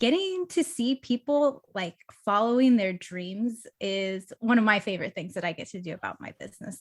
Getting to see people like following their dreams is one of my favorite things that I get to do about my business.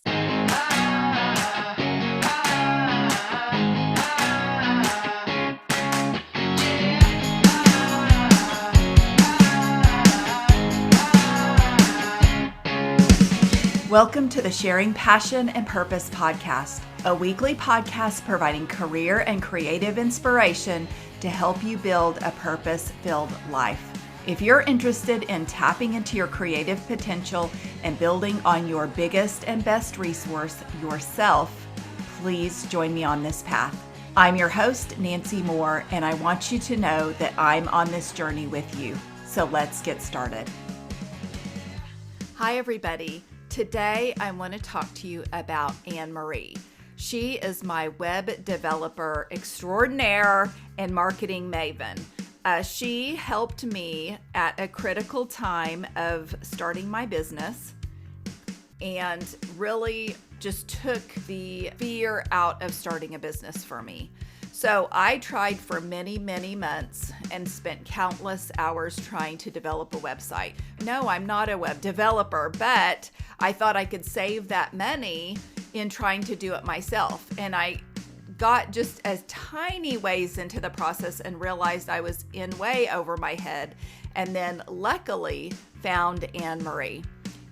Welcome to the Sharing Passion and Purpose podcast, a weekly podcast providing career and creative inspiration to help you build a purpose-filled life. If you're interested in tapping into your creative potential and building on your biggest and best resource, yourself, please join me on this path. I'm your host, Nancy Moore, and I want you to know that I'm on this journey with you. So let's get started. Hi, everybody. Today, I want to talk to you about Annmarie. She is my web developer extraordinaire and marketing maven. She helped me at a critical time of starting my business and really just took the fear out of starting a business for me. So I tried for many, many months and spent countless hours trying to develop a website. No, I'm not a web developer, but I thought I could save that money in trying to do it myself. And I got just as tiny ways into the process and realized I was in way over my head. And then luckily found Annmarie.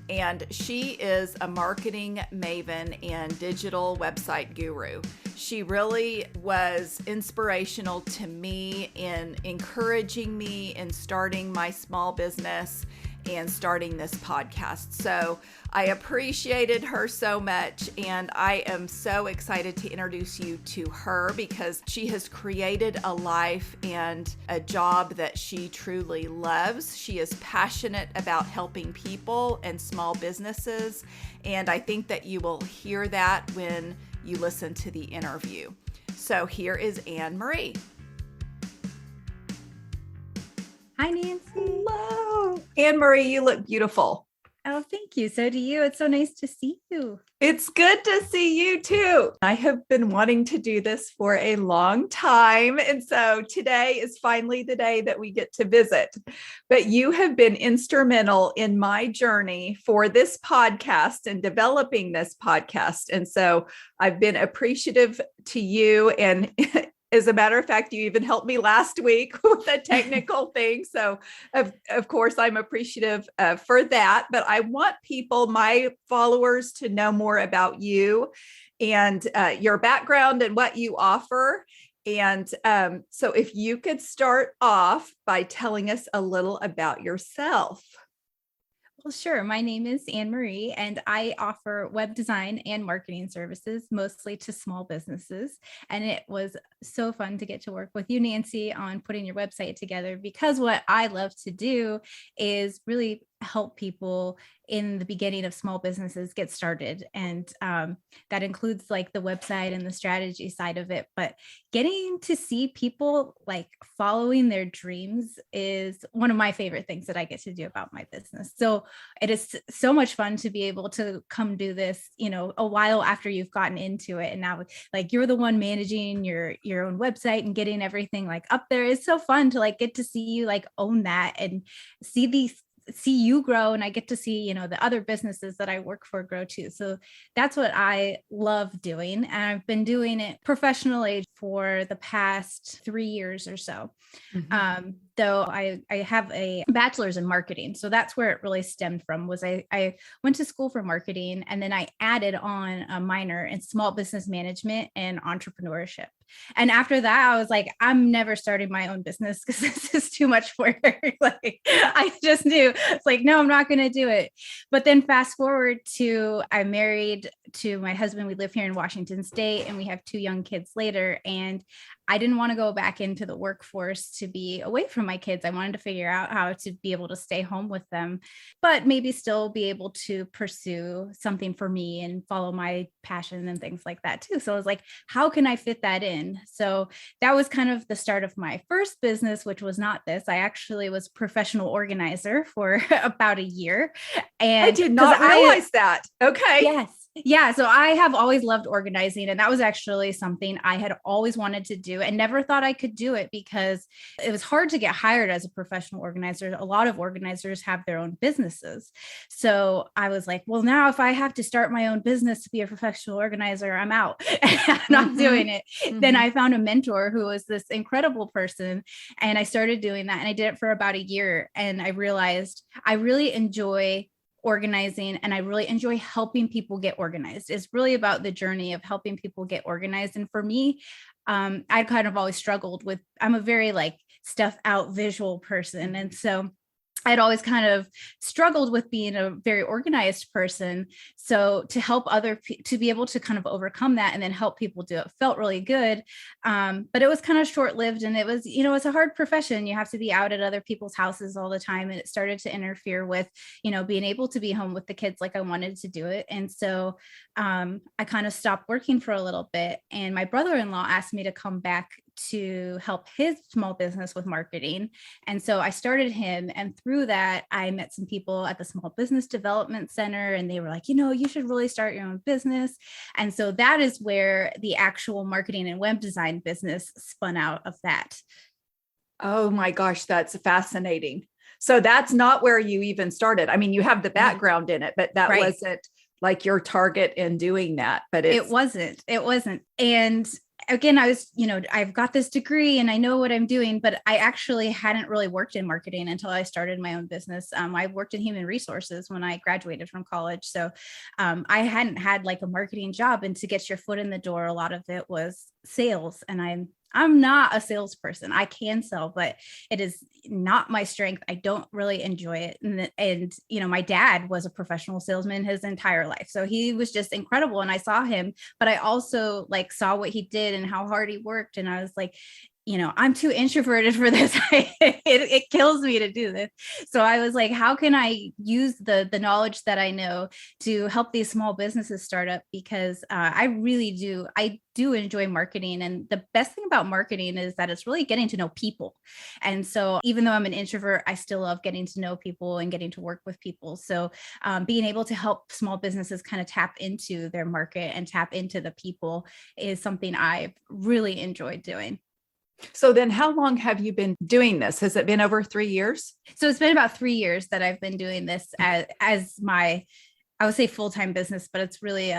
And she is a marketing maven and digital website guru. She really was inspirational to me in encouraging me in starting my small business and starting this podcast. So I appreciated her so much, and I am so excited to introduce you to her because she has created a life and a job that she truly loves. She is passionate about helping people and small businesses, and I think that you will hear that when you listen to the interview. So here is Annmarie. Hi, Nancy. Hello. Annmarie, you look beautiful. Oh, thank you. So do you. It's so nice to see you. It's good to see you too. I have been wanting to do this for a long time. And so today is finally the day that we get to visit. But you have been instrumental in my journey for this podcast and developing this podcast. And so I've been appreciative to you. And as a matter of fact, you even helped me last week with a technical thing. So of course, I'm appreciative for that. But I want people, my followers, to know more about you and your background and what you offer. And so if you could start off by telling us a little about yourself. Well, sure. My name is Annmarie, and I offer web design and marketing services, mostly to small businesses. And it was so fun to get to work with you, Nancy, on putting your website together, because what I love to do is really help people in the beginning of small businesses get started. And that includes like the website and the strategy side of it. But getting to see people like following their dreams is one of my favorite things that I get to do about my business. So it is so much fun to be able to come do this, a while after you've gotten into it. And now like you're the one managing your own website and getting everything like up there. It's so fun to like get to see you like own that and see you grow. And I get to see, the other businesses that I work for grow too. So that's what I love doing. And I've been doing it professionally for the past 3 years or so. Mm-hmm. Though I have a bachelor's in marketing. So that's where it really stemmed from. Was I went to school for marketing, and then I added on a minor in small business management and entrepreneurship. And after that, I was like, I'm never starting my own business because this is too much work. Like I just knew it's like, no, I'm not going to do it. But then fast forward to I'm married to my husband. We live here in Washington State, and we have 2 young kids later. And I didn't want to go back into the workforce to be away from my kids. I wanted to figure out how to be able to stay home with them, but maybe still be able to pursue something for me and follow my passion and things like that too. So I was like, how can I fit that in? So that was kind of the start of my first business, which was not this. I actually was professional organizer for about a year. And I did not realize that. Okay. Yes. Yeah, so I have always loved organizing, and that was actually something I had always wanted to do and never thought I could do it because it was hard to get hired as a professional organizer. A lot of organizers have their own businesses. So I was like, well, now if I have to start my own business to be a professional organizer, I'm out. I'm not doing it. Then Mm-hmm. I found a mentor who was this incredible person, and I started doing that, and I did it for about a year, and I realized I really enjoy organizing and I really enjoy helping people get organized. It's really about the journey of helping people get organized. And for me, I kind of always struggled with, I'm a very like stuff out visual person. And so I'd always kind of struggled with being a very organized person. So to help to be able to kind of overcome that and then help people do it felt really good. But it was kind of short lived, and it was, it's a hard profession. You have to be out at other people's houses all the time. And it started to interfere with, being able to be home with the kids like I wanted to do it. And so I kind of stopped working for a little bit. And my brother-in-law asked me to come back to help his small business with marketing. And so I started him. And through that, I met some people at the Small Business Development Center, and they were like, you should really start your own business. And so that is where the actual marketing and web design business spun out of that. Oh my gosh, that's fascinating. So that's not where you even started. I mean, you have the background in it, but that Right. wasn't like your target in doing that. But It wasn't. And again, I've got this degree and I know what I'm doing, but I actually hadn't really worked in marketing until I started my own business. I worked in human resources when I graduated from college. So I hadn't had like a marketing job, and to get your foot in the door, a lot of it was sales. And I'm not a salesperson. I can sell, but it is not my strength. I don't really enjoy it. And my dad was a professional salesman his entire life. So he was just incredible. And I saw him, but I also like saw what he did and how hard he worked. And I was like, I'm too introverted for this. It kills me to do this. So I was like, how can I use the knowledge that I know to help these small businesses start up? Because I do enjoy marketing. And the best thing about marketing is that it's really getting to know people. And so even though I'm an introvert, I still love getting to know people and getting to work with people. So being able to help small businesses kind of tap into their market and tap into the people is something I've really enjoyed doing. so then how long have you been doing this? Has it been over 3 years? So it's been about 3 years that I've been doing this as my, I would say full-time business, but it's really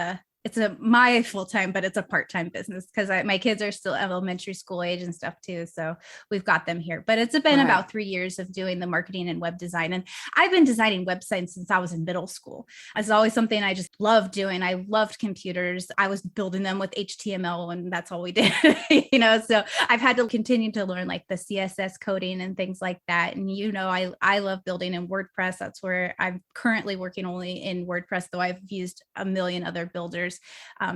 my full-time, but it's a part-time business because my kids are still elementary school age and stuff too. So we've got them here, but it's been Right. about 3 years of doing the marketing and web design. And I've been designing websites since I was in middle school. It's always something I just loved doing. I loved computers. I was building them with HTML and that's all we did, so I've had to continue to learn like the CSS coding and things like that. And, I love building in WordPress. That's where I'm currently working only in WordPress, though I've used a million other builders.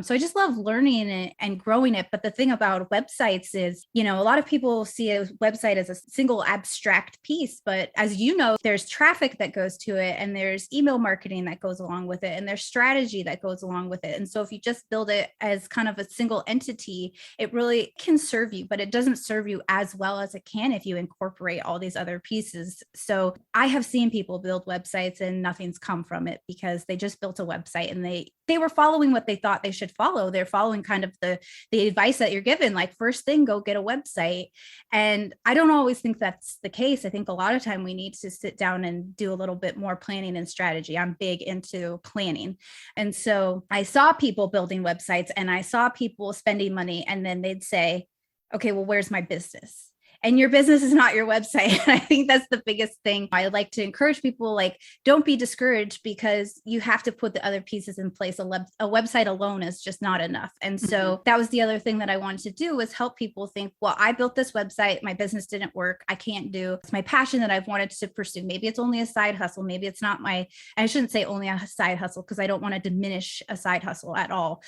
So I just love learning it and growing it. But the thing about websites is, a lot of people see a website as a single abstract piece. But as you know, there's traffic that goes to it, and there's email marketing that goes along with it, and there's strategy that goes along with it. And so if you just build it as kind of a single entity, it really can serve you, but it doesn't serve you as well as it can if you incorporate all these other pieces. So I have seen people build websites and nothing's come from it because they just built a website and they were following what they thought they should follow. They're following kind of the advice that you're given, like first thing, go get a website. And I don't always think that's the case. I think a lot of time we need to sit down and do a little bit more planning and strategy. I'm big into planning. And so I saw people building websites and I saw people spending money, and then they'd say, okay, well, where's my business? And your business is not your website. I think that's the biggest thing. I like to encourage people, like, don't be discouraged because you have to put the other pieces in place. A website alone is just not enough. And so that was the other thing that I wanted to do, was help people think, well, I built this website, my business didn't work. I can't do, it's my passion that I've wanted to pursue. Maybe it's only a side hustle. Maybe it's not I shouldn't say only a side hustle because I don't want to diminish a side hustle at all.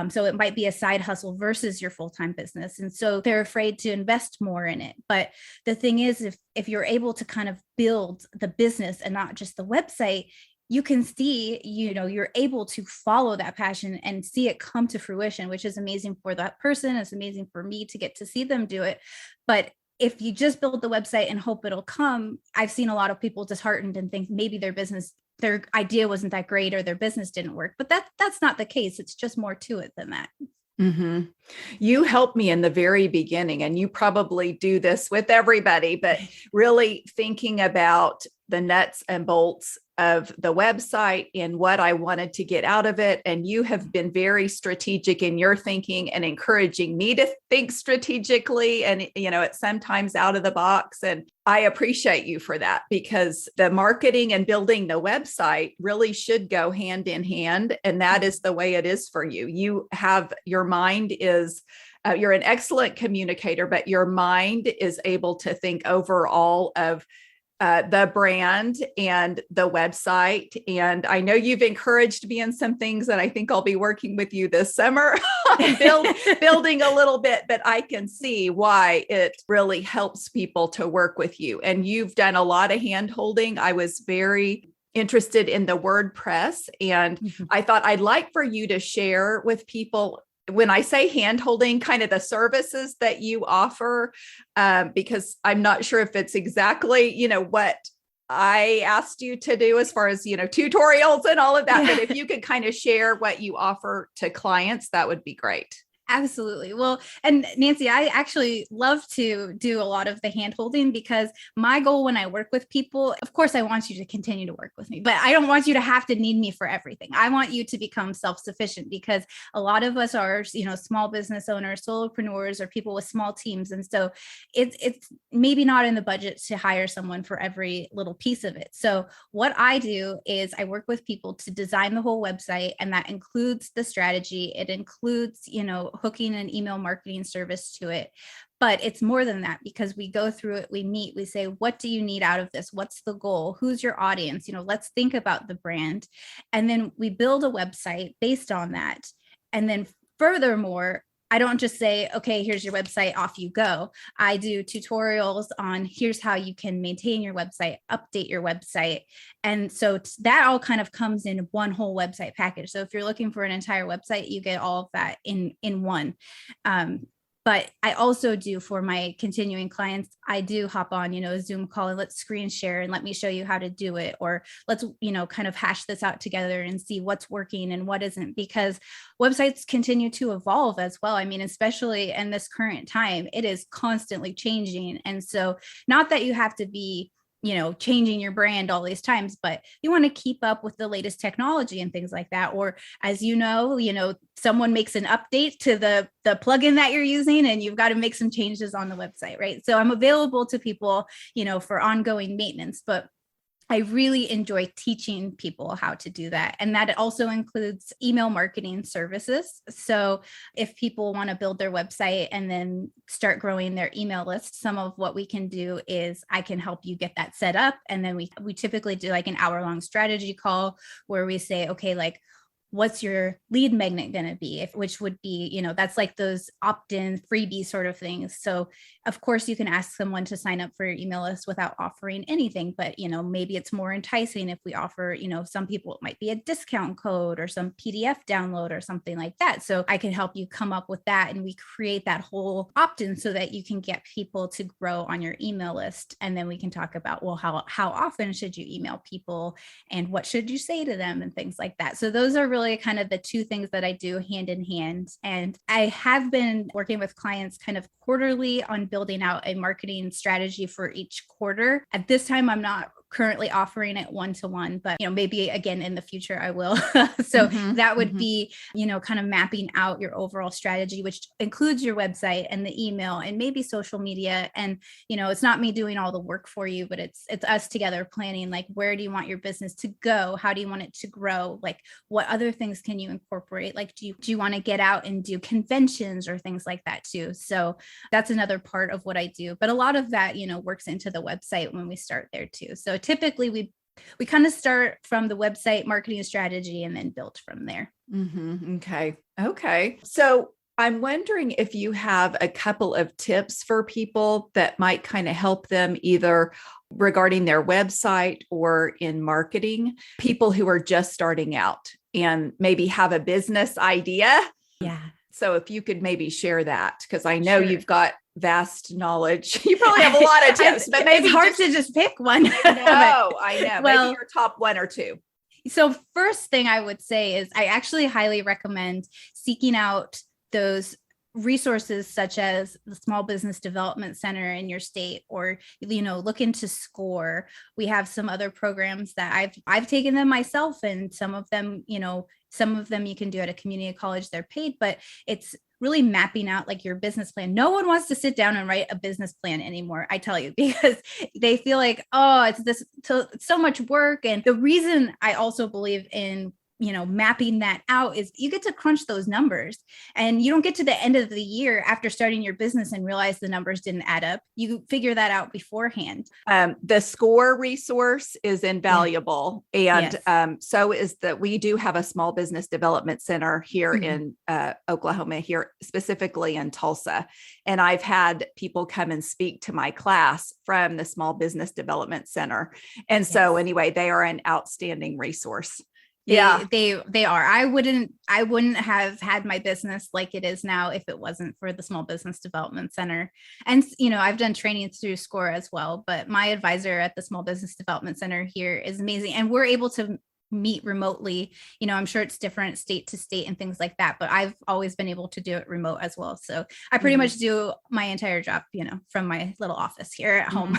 So it might be a side hustle versus your full-time business. And so they're afraid to invest more in it. But the thing is, if you're able to kind of build the business and not just the website, you can see, you're able to follow that passion and see it come to fruition, which is amazing for that person. It's amazing for me to get to see them do it. But if you just build the website and hope it'll come, I've seen a lot of people disheartened and think maybe their business their idea wasn't that great or their business didn't work. But that's not the case. It's just more to it than that. Mm-hmm. You helped me in the very beginning, and you probably do this with everybody, but really thinking about the nuts and bolts of the website and what I wanted to get out of it. And you have been very strategic in your thinking and encouraging me to think strategically and, it's sometimes out of the box. And I appreciate you for that, because the marketing and building the website really should go hand in hand. And that is the way it is for you. Your mind is you're an excellent communicator, but your mind is able to think overall of the brand and the website. And I know you've encouraged me in some things that I think I'll be working with you this summer, building a little bit, but I can see why it really helps people to work with you. And you've done a lot of hand holding. I was very interested in the WordPress, and I thought I'd like for you to share with people, when I say hand holding, kind of the services that you offer, because I'm not sure if it's exactly, what I asked you to do as far as, tutorials and all of that. Yeah. But if you could kind of share what you offer to clients, that would be great. Absolutely. Well, and Nancy, I actually love to do a lot of the hand holding, because my goal when I work with people, of course, I want you to continue to work with me, but I don't want you to have to need me for everything. I want you to become self-sufficient, because a lot of us are, small business owners, solopreneurs, or people with small teams. And so it's maybe not in the budget to hire someone for every little piece of it. So what I do is I work with people to design the whole website, and that includes the strategy. It includes, hooking an email marketing service to it. But it's more than that, because we go through it, we meet, we say, what do you need out of this? What's the goal? Who's your audience? Let's think about the brand. And then we build a website based on that. And then furthermore, I don't just say, okay, here's your website, off you go. I do tutorials on here's how you can maintain your website, update your website. And so that all kind of comes in one whole website package. So if you're looking for an entire website, you get all of that in one. But I also do, for my continuing clients, I do hop on, a Zoom call and let's screen share and let me show you how to do it. Or let's, kind of hash this out together and see what's working and what isn't, because websites continue to evolve as well. I mean, especially in this current time, it is constantly changing. And so not that you have to be changing your brand all these times, but you want to keep up with the latest technology and things like that. Or as someone makes an update to the plugin that you're using, and you've got to make some changes on the website, right? So I'm available to people, for ongoing maintenance, but I really enjoy teaching people how to do that. And that also includes email marketing services. So if people want to build their website and then start growing their email list, some of what we can do is I can help you get that set up. And then we typically do like an hour-long strategy call where we say, okay, like, what's your lead magnet going to be? Which would be, that's like those opt-in freebie sort of things. So of course you can ask someone to sign up for your email list without offering anything, but, maybe it's more enticing if we offer, some people, it might be a discount code or some PDF download or something like that. So I can help you come up with that. And we create that whole opt-in so that you can get people to grow on your email list. And then we can talk about, well, how often should you email people and what should you say to them and things like that. So those are really kind of the two things that I do hand in hand. And I have been working with clients kind of quarterly on building out a marketing strategy for each quarter. At this time, I'm not currently offering it one-to-one, but maybe again in the future I will. So that would be, kind of mapping out your overall strategy, which includes your website and the email and maybe social media. And, it's not me doing all the work for you, but it's us together planning, like, where do you want your business to go? How do you want it to grow? Like, what other things can you incorporate? Like, do you want to get out and do conventions or things like that too? So that's another part of what I do. But a lot of that, works into the website when we start there too. So typically we kind of start from the website marketing strategy and then build from there. Okay. So I'm wondering if you have a couple of tips for people that might kind of help them either regarding their website or in marketing, people who are just starting out and maybe have a business idea. Yeah. So if you could maybe share that, because I know you've got vast knowledge. You probably have a lot of tips, but maybe it's hard to just pick one. I know. Well, maybe your top one or two. So first thing I would say is I actually highly recommend seeking out those resources such as the Small Business Development Center in your state, or look into SCORE. We have some other programs that I've taken them myself, and some of them you can do at a community college. They're paid, but it's really mapping out like your business plan. No one wants to sit down and write a business plan anymore, I tell you, because they feel like, oh, it's so much work. And the reason I also believe in mapping that out is you get to crunch those numbers, and you don't get to the end of the year after starting your business and realize the numbers didn't add up. You figure that out beforehand. The SCORE resource is invaluable. Yeah. And Yes. so is that we do have a small business development center here in Oklahoma, here specifically in Tulsa. And I've had people come and speak to my class from the Small Business Development Center. And so anyway, they are an outstanding resource. They are. I wouldn't have had my business like it is now if it wasn't for the Small Business Development Center. And, I've done training through SCORE as well, but my advisor at the Small Business Development Center here is amazing. And we're able to meet remotely. I'm sure it's different state to state and things like that, but I've always been able to do it remote as well. So I pretty much do my entire job, from my little office here at home.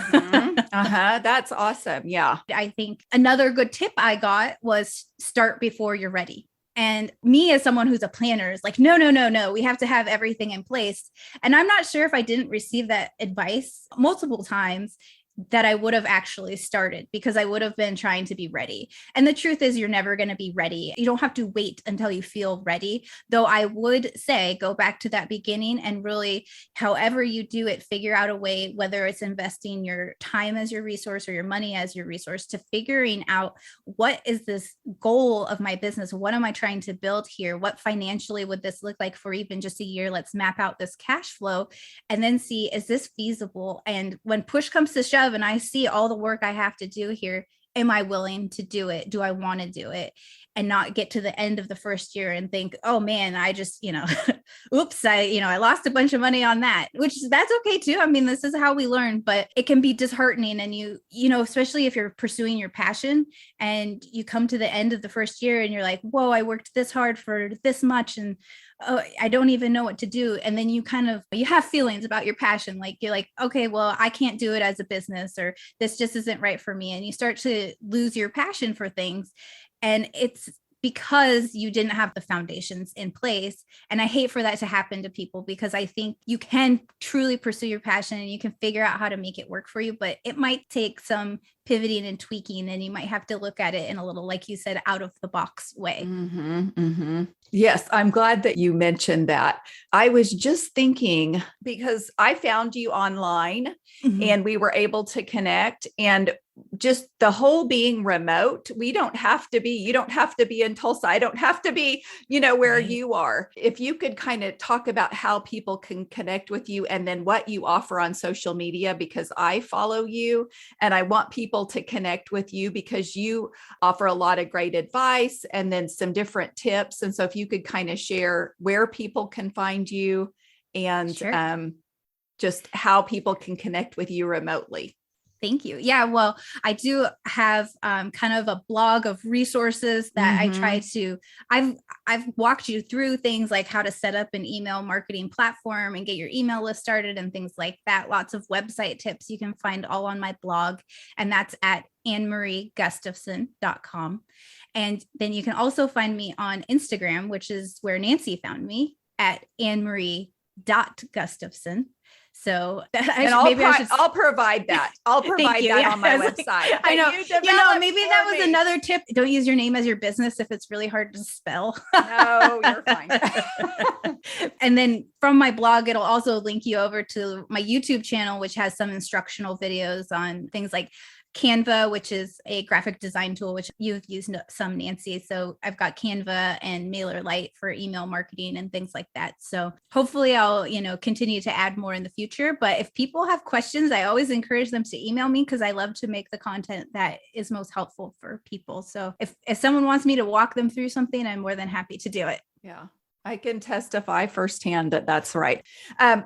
That's awesome. Yeah. I think another good tip I got was start before you're ready. And me, as someone who's a planner, is like, no, we have to have everything in place. And I'm not sure if I didn't receive that advice multiple times that I would have actually started, because I would have been trying to be ready. And the truth is, you're never going to be ready. You don't have to wait until you feel ready. Though I would say, go back to that beginning and really, however you do it, figure out a way, whether it's investing your time as your resource or your money as your resource, to figuring out, what is this goal of my business? What am I trying to build here? What financially would this look like for even just a year? Let's map out this cash flow and then see, is this feasible? And when push comes to shove, and I see all the work I have to do here, am I willing to do it? Do I want to do it? And not get to the end of the first year and think, oh man, I just, oops, I lost a bunch of money on that, which that's okay too. I mean, this is how we learn, but it can be disheartening. And especially if you're pursuing your passion and you come to the end of the first year and you're like, whoa, I worked this hard for this much, and oh, I don't even know what to do. And then you have feelings about your passion. Like, you're like, okay, well, I can't do it as a business, or this just isn't right for me. And you start to lose your passion for things. And it's because you didn't have the foundations in place. And I hate for that to happen to people, because I think you can truly pursue your passion and you can figure out how to make it work for you, but it might take some pivoting and tweaking, and you might have to look at it in a little, like you said, out of the box way. Yes, I'm glad that you mentioned that. I was just thinking, because I found you online and we were able to connect, and just the whole being remote, you don't have to be in Tulsa. I don't have to be, where you are. If you could kind of talk about how people can connect with you, and then what you offer on social media, because I follow you and I want people to connect with you, because you offer a lot of great advice and then some different tips. And so if you could kind of share where people can find you, and just how people can connect with you remotely. Thank you. Yeah, well, I do have kind of a blog of resources that I try to, I've walked you through things like how to set up an email marketing platform and get your email list started and things like that. Lots of website tips you can find all on my blog, and that's at AnnmarieGustafson.com. And then you can also find me on Instagram, which is where Nancy found me, at Annmarie.Gustafson. So I'll provide that. I'll provide that on my website. I know. Maybe that was another tip. Don't use your name as your business if it's really hard to spell. No, you're fine. And then from my blog, it'll also link you over to my YouTube channel, which has some instructional videos on things like Canva, which is a graphic design tool, which you've used some, Nancy. So I've got Canva and MailerLite for email marketing and things like that. So hopefully I'll, continue to add more in the future. But if people have questions, I always encourage them to email me, because I love to make the content that is most helpful for people. So if someone wants me to walk them through something, I'm more than happy to do it. Yeah. I can testify firsthand that that's right.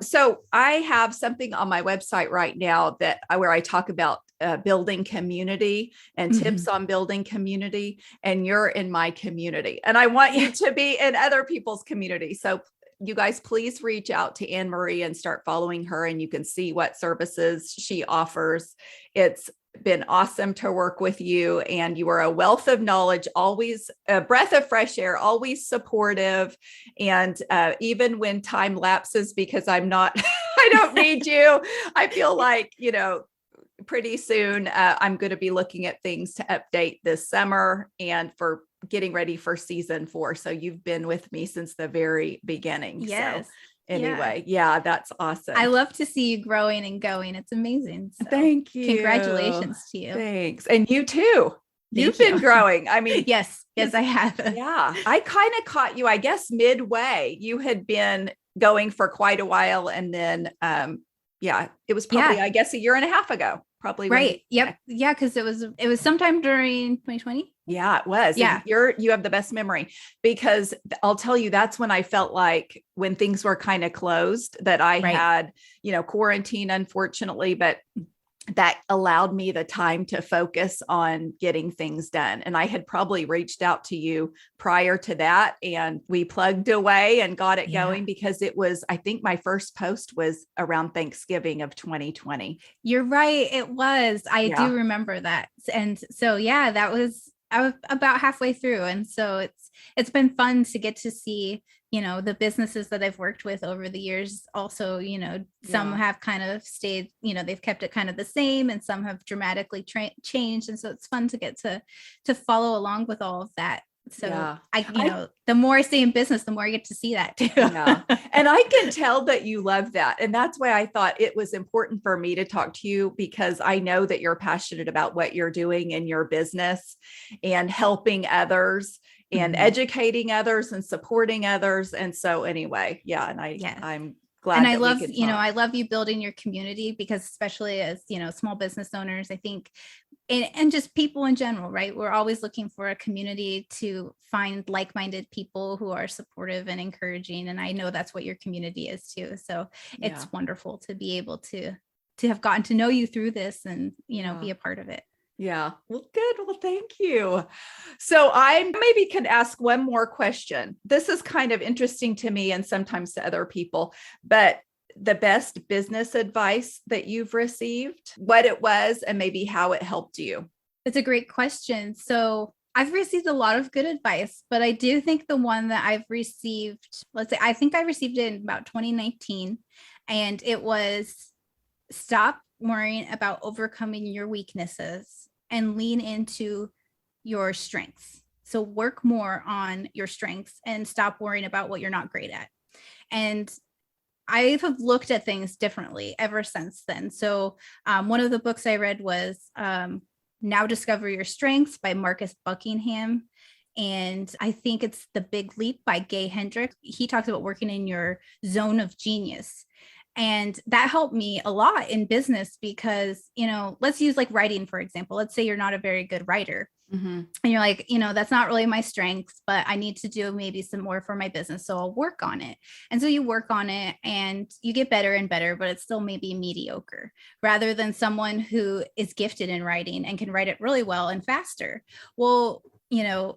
So I have something on my website right now where I talk about building community and tips on building community, and you're in my community, and I want you to be in other people's community. So you guys, please reach out to Annmarie and start following her, and you can see what services she offers. It's been awesome to work with you, and you are a wealth of knowledge, always a breath of fresh air, always supportive. And even when time lapses, because I'm not, I don't need you, I feel like, pretty soon I'm going to be looking at things to update this summer and for getting ready for season 4. So you've been with me since the very beginning. Yes. So anyway, yeah, that's awesome. I love to see you growing and going. It's amazing. So thank you. Congratulations to you. Thanks. And you too. You've been growing. I mean, yes, I have. Yeah. I kind of caught you, I guess, midway. You had been going for quite a while. And then, it was probably, I guess, a year and a half ago. Probably. Right. Yep. Yeah. Cause it was sometime during 2020. Yeah, it was. Yeah. You have the best memory, because I'll tell you, that's when I felt like when things were kind of closed, that I had, quarantine, unfortunately, but that allowed me the time to focus on getting things done. And I had probably reached out to you prior to that, and we plugged away and got it going, because it was, I think my first post was around Thanksgiving of 2020. You're right. It was. I do remember that. And so, I was about halfway through. And so it's been fun to get to see, the businesses that I've worked with over the years. Also, some have kind of stayed, they've kept it kind of the same, and some have dramatically changed. And so it's fun to get to follow along with all of that. So the more I stay in business, the more I get to see that too. And I can tell that you love that. And that's why I thought it was important for me to talk to you, because I know that you're passionate about what you're doing in your business and helping others and educating others and supporting others. And so anyway, I'm glad. And I love, I love you building your community, because especially as, small business owners, I think, and just people in general, right? We're always looking for a community to find like-minded people who are supportive and encouraging. And I know that's what your community is too. So it's wonderful to be able to have gotten to know you through this and, be a part of it. Yeah. Well, good. Well, thank you. So I maybe can ask one more question. This is kind of interesting to me and sometimes to other people, but the best business advice that you've received, what it was, and maybe how it helped you. It's a great question. So I've received a lot of good advice, but I do think the one that I've received, I think I received it in about 2019, and it was stop worrying about overcoming your weaknesses and lean into your strengths. So work more on your strengths and stop worrying about what you're not great at. And I have looked at things differently ever since then. So one of the books I read was Now Discover Your Strengths by Marcus Buckingham. And I think it's The Big Leap by Gay Hendricks. He talks about working in your zone of genius. And that helped me a lot in business because, let's use like writing, for example. Let's say you're not a very good writer. And you're like, that's not really my strengths, but I need to do maybe some more for my business. So I'll work on it. And so you work on it and you get better and better, but it's still maybe mediocre, rather than someone who is gifted in writing and can write it really well and faster. Well,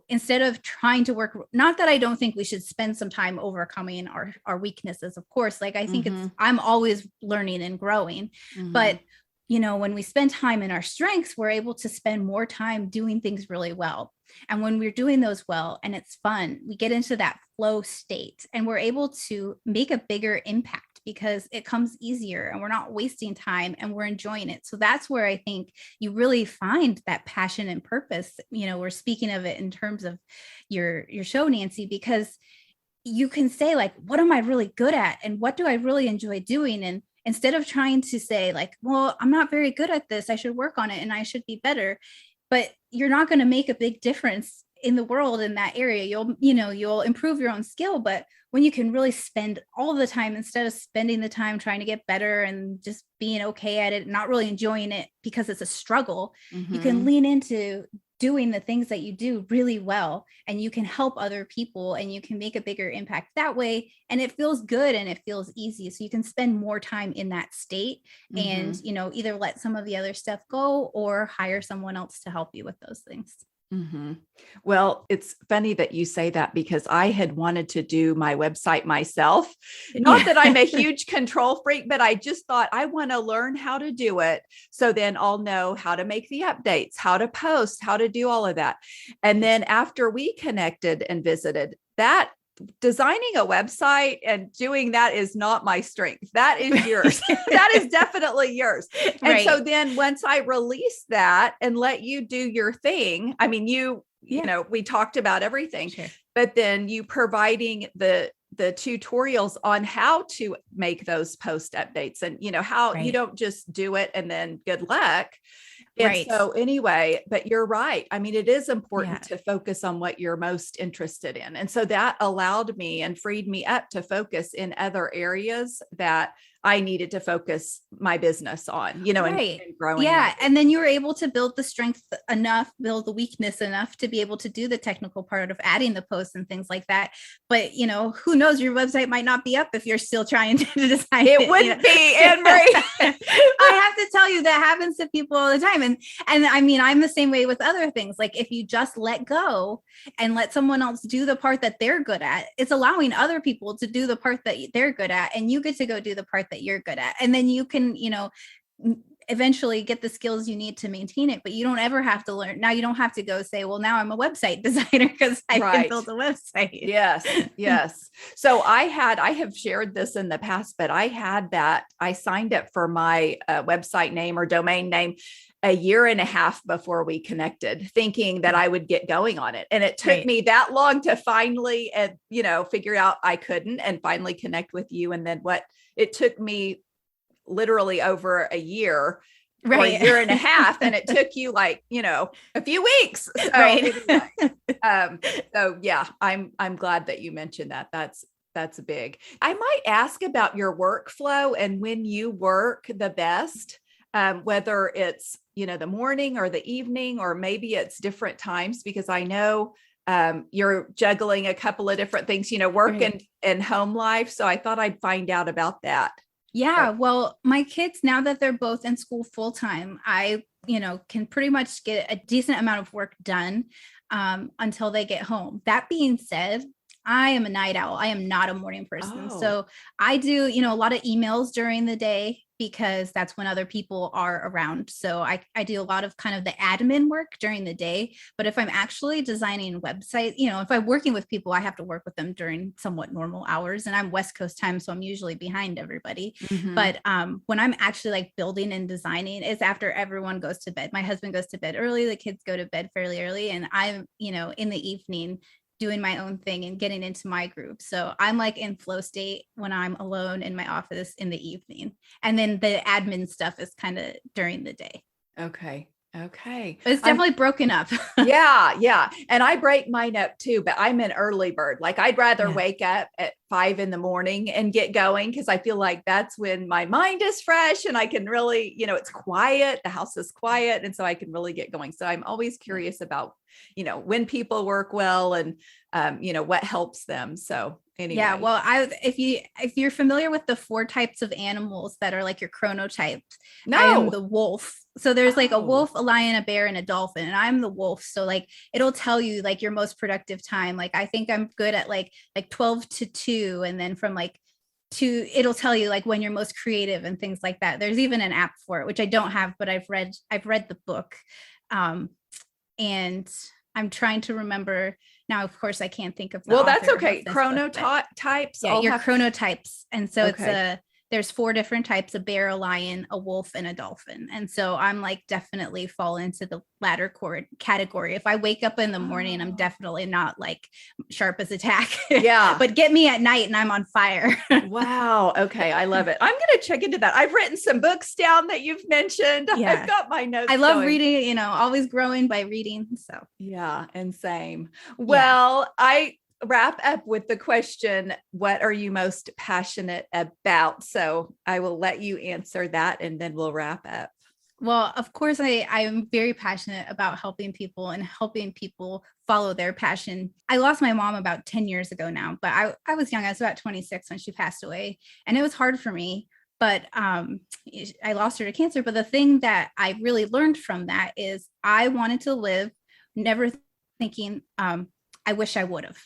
instead of trying to work, not that I don't think we should spend some time overcoming our weaknesses, of course, like I think I'm always learning and growing, but when we spend time in our strengths, we're able to spend more time doing things really well. And when we're doing those well and it's fun, we get into that flow state and we're able to make a bigger impact because it comes easier and we're not wasting time and we're enjoying it. So that's where I think you really find that passion and purpose. We're speaking of it in terms of your show, Nancy, because you can say like, what am I really good at? And what do I really enjoy doing? And instead of trying to say like, well, I'm not very good at this, I should work on it and I should be better, but you're not going to make a big difference in the world in that area. You'll improve your own skill, but when you can really spend all the time instead of spending the time trying to get better and just being okay at it, not really enjoying it because it's a struggle, you can lean into doing the things that you do really well, and you can help other people and you can make a bigger impact that way, and it feels good and it feels easy, so you can spend more time in that state and Mm-hmm. either let some of the other stuff go or hire someone else to help you with those things. Mm-hmm. Well, it's funny that you say that because I had wanted to do my website myself. Not Yeah. that I'm a huge control freak, but I just thought I want to learn how to do it. So then I'll know how to make the updates, how to post, how to do all of that. And then after we connected and visited, that designing a website and doing that is not my strength. That is yours. That is definitely yours. And so Right. then once I release that and let you do your thing, I mean, Yeah. we talked about everything, Sure. but then you providing the tutorials on how to make those post updates and how you Right. don't just do it and then good luck. And Right. so anyway, but you're right. I mean, it is important Yeah. to focus on what you're most interested in. And so that allowed me and freed me up to focus in other areas that I needed to focus my business on, Right. and growing my Yeah. business. And then you were able to build the strength enough, build the weakness enough to be able to do the technical part of adding the posts and things like that. But, who knows, your website might not be up if you're still trying to design It it. wouldn't be, Annmarie. I have to tell you, that happens to people all the time. And I mean, I'm the same way with other things. Like if you just let go and let someone else do the part that they're good at, it's allowing other people to do the part that they're good at, and you get to go do the part that you're good at. And then you can, eventually get the skills you need to maintain it, but you don't ever have to learn. Now you don't have to go say, well, now I'm a website designer because I can Right. build a website. Yes, yes. So I have shared this in the past, but I signed up for my website name or domain name a year and a half before we connected, thinking that I would get going on it. And it took Right. me that long to finally, figure out I couldn't and finally connect with you. And then it took me literally over a year or a Right. year and a half, and it took you like a few weeks. So Right. anyway, um so yeah, I'm glad that you mentioned that. That's big. I might ask about your workflow and when you work the best, whether it's the morning or the evening, or maybe it's different times, because I know you're juggling a couple of different things, work Right. and home life. So I thought I'd find out about that. Yeah, So, well, my kids, now that they're both in school full time, I, can pretty much get a decent amount of work done until they get home. That being said, I am a night owl. I am not a morning person. oh, So I do, a lot of emails during the day because that's when other people are around. So I do a lot of kind of the admin work during the day. But if I'm actually designing websites, if I'm working with people, I have to work with them during somewhat normal hours. And I'm West Coast time, so I'm usually behind everybody. mhm. But when I'm actually like building and designing, it's after everyone goes to bed. My husband goes to bed early, the kids go to bed fairly early, and I'm, in the evening doing my own thing and getting into my group. So I'm like in flow state when I'm alone in my office in the evening. And then the admin stuff is kind of during the day. Okay. Okay. But it's I'm definitely broken up. Yeah, yeah. And I break mine up too, but I'm an early bird. Like I'd rather Yeah. wake up at 5 a.m. and get going, because I feel like that's when my mind is fresh and I can really, it's quiet, the house is quiet. And so I can really get going. So I'm always Yeah. curious about, when people work well and, what helps them. So Yeah, anyway. well, if you're familiar with the 4 types of animals that are like your chronotypes, I am No. the wolf. So there's like a Oh, wolf, a lion, a bear, and a dolphin, and I'm the wolf. So like it'll tell you like your most productive time. Like I think I'm good at like 12 to 2, and then from like 2, it'll tell you like when you're most creative and things like that. There's even an app for it, which I don't have, but I've read the book. Um, and I'm trying to remember now. Of course, I can't think of the well, that's author okay. of this book, but Chronotypes. yeah, I'll your have to. chronotypes. And so Okay. there's 4 different types: a bear, a lion, a wolf, and a dolphin. And so I'm like definitely fall into the latter category. If I wake up in the morning, I'm Oh, definitely not like sharp as a tack. yeah. But get me at night and I'm on fire. Wow. Okay. I love it. I'm going to check into that. I've written some books down that you've mentioned. I've Yeah. got my I notes love going. reading, always growing by reading. So Yeah. And same. yeah. Well, I wrap up with the question, what are you most passionate about? So I will let you answer that and then we'll wrap up. Well, of course, I am very passionate about helping people and helping people follow their passion. I lost my mom about 10 years ago now, but I was young. I was about 26 when she passed away. And it was hard for me. But I lost her to cancer. But the thing that I really learned from that is I wanted to live, never thinking, I wish I would have.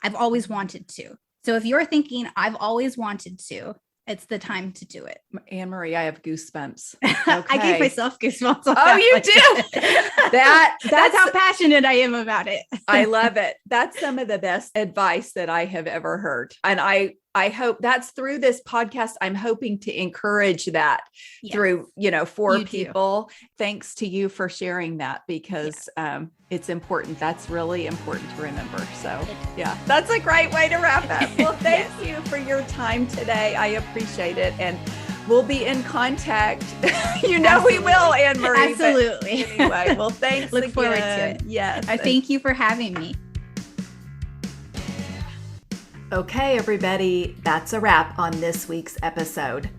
I've always wanted to. So if you're thinking, I've always wanted to, it's the time to do it. Annmarie, I have goosebumps. Okay. I gave myself goosebumps. Oh, you do? That's how passionate I am about it. I love it. That's some of the best advice that I have ever heard. And I hope that's through this podcast. I'm hoping to encourage that through, for people. Thanks to you for sharing that because it's important. That's really important to remember. So that's a great way to wrap up. Well, thank you for your time today. I appreciate it. And we'll be in contact. We will, Annmarie. Absolutely. Anyway, well, thanks. Look forward to it. Yes. Thank you for having me. Okay, everybody, that's a wrap on this week's episode.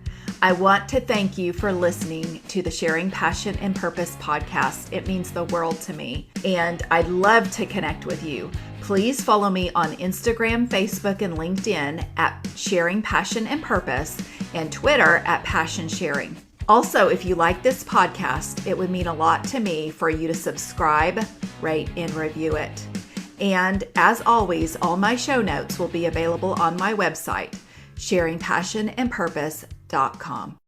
I want to thank you for listening to the Sharing Passion and Purpose podcast. It means the world to me, and I'd love to connect with you. Please follow me on Instagram, Facebook, and LinkedIn at Sharing Passion and Purpose, and Twitter at Passion Sharing. Also, if you like this podcast, it would mean a lot to me for you to subscribe, rate, and review it. And as always, all my show notes will be available on my website, sharingpassionandpurpose.com.